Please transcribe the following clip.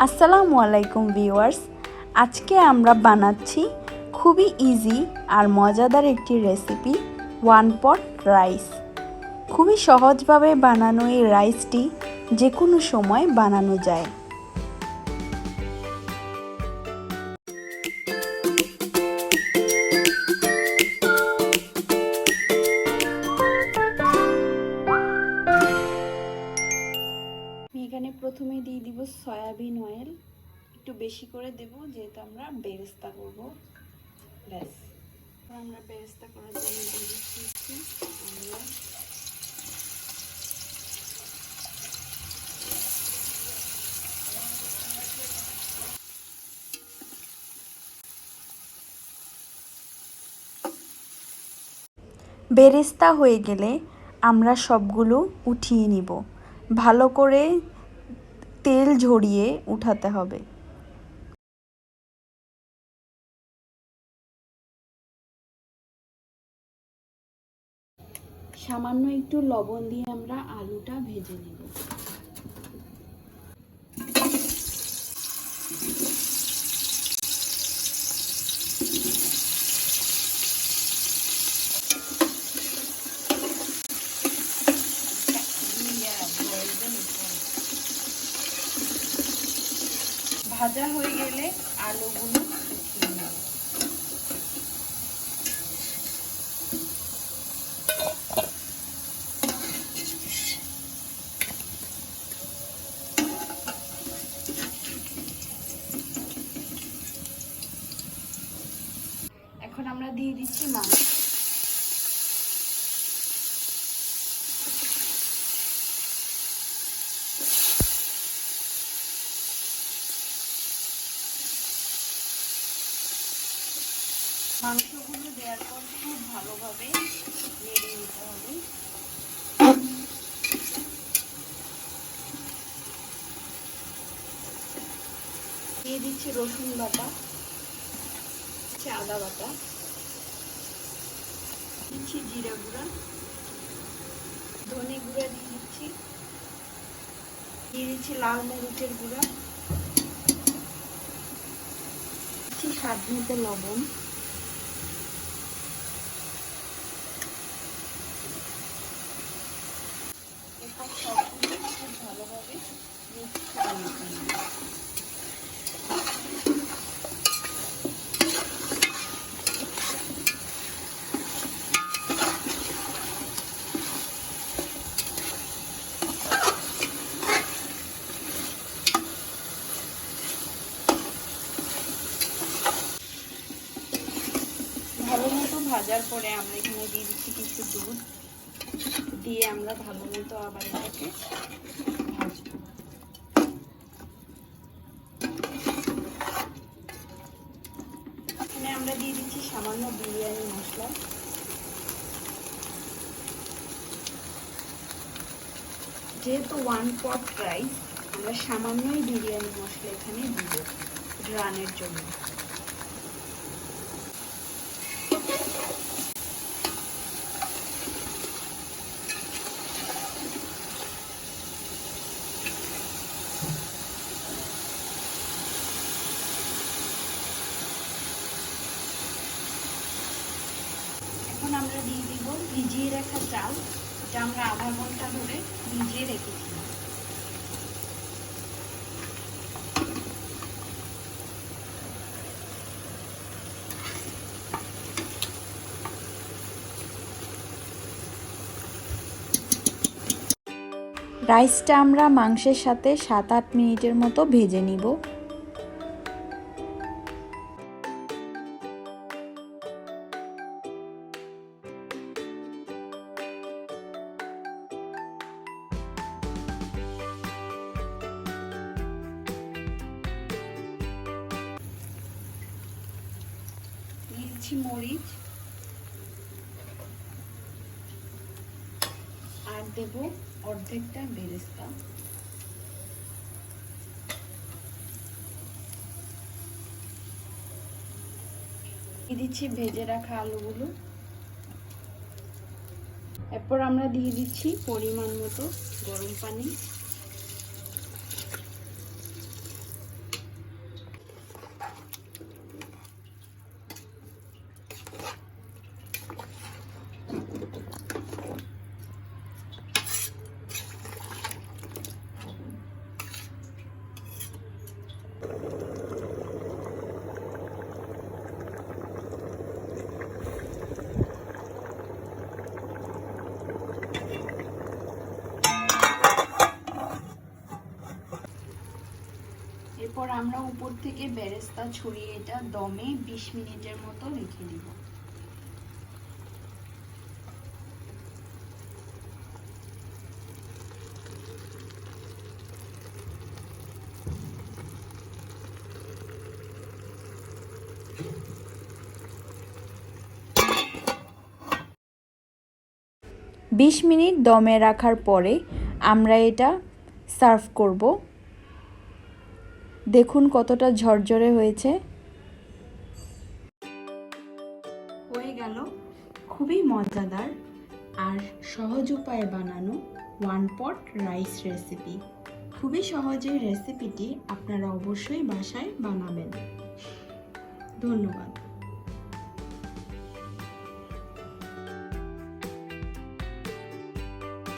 আসসালামু আলাইকুম ভিউয়ার্স, আজকে আমরা বানাচ্ছি খুবই ইজি আর মজাদার একটি রেসিপি ওয়ান পট রাইস। খুবই সহজভাবে বানানো এই রাইসটি যে কোনো সময় বানানো যায়। আমি এখানে প্রথমে দিয়ে দিব সয়াবিন অয়েল, একটু বেশি করে দেব যেহেতু আমরা বেরেস্তা করব। ব্যাস, আমরা বেরেস্তা করার জন্য দিয়ে দিচ্ছি আমরা বেরেস্তা হয়ে গেলে আমরা সবগুলো উঠিয়ে নিব। ভালো করে তেল ঝরিয়ে উঠাতে হবে। সামান্য একটু লবণ দিয়ে আমরা আলুটা ভেজে নেব। ভাজা হয়ে গেলে আলুগুলো উঠিয়ে নেব। এখন আমরা দিয়ে দিচ্ছি মাংস। মাংসগুলো দেওয়ার পর খুব ভালোভাবে নেড়ে নিতে হবে। দিয়ে দিচ্ছি রসুন বাটা, আদা বাটা, দিচ্ছি জিরা গুঁড়া, ধনে গুঁড়া দিয়ে দিচ্ছি লাল মরিচের গুঁড়া, দিচ্ছি স্বাদ মতো লবণ। এরপর সবগুলো খুব ভালোভাবে মিক্স করে নিতে হবে। ভালো মতো ভাজার পরে আমরা এখানে দিয়ে দিচ্ছি কিছু দুধ, দিয়ে আমরা ভালো মতো আবার এটাকে ভাজবো। এখানে আমরা দিয়ে দিচ্ছি সামান্য বিরিয়ানি মশলা। যেহেতু ওয়ান পট রাইস, আমরা সামান্যই বিরিয়ানি মশলা এখানে দিব রান্নার জন্য। এখন আমরা দিয়ে দিব ভিজিয়ে রাখা চাল, যা আমরা আধা ঘন্টা ধরে ভিজিয়ে রেখেছি। রাইসটা আমরা মাংসের সাথে 7-8 মিনিটের মতো ভেজে নিব। দিচ্ছি মরিচ আর দেব অর্ধেকটা বেরেস্তা। দিচ্ছি ভেজে রাখা আলুগুলো। এরপর আমরা দিয়ে দিচ্ছি পরিমাণ মতো গরম পানি। এরপর আমরা উপর থেকে বেরেস্তা ছড়িয়ে এটা দমে 20 মিনিটের মতো রেখে দিব। বিশ মিনিট দমে রাখার পরে আমরা এটা সার্ভ করব। দেখুন কতটা ঝরঝরে হয়েছে। হয়ে গেল খুবই মজাদার আর সহজ উপায়ে বানানো ওয়ান পট রাইস রেসিপি। খুবই সহজে রেসিপিটি আপনারা অবশ্যই বাসায় বানাবেন। ধন্যবাদ।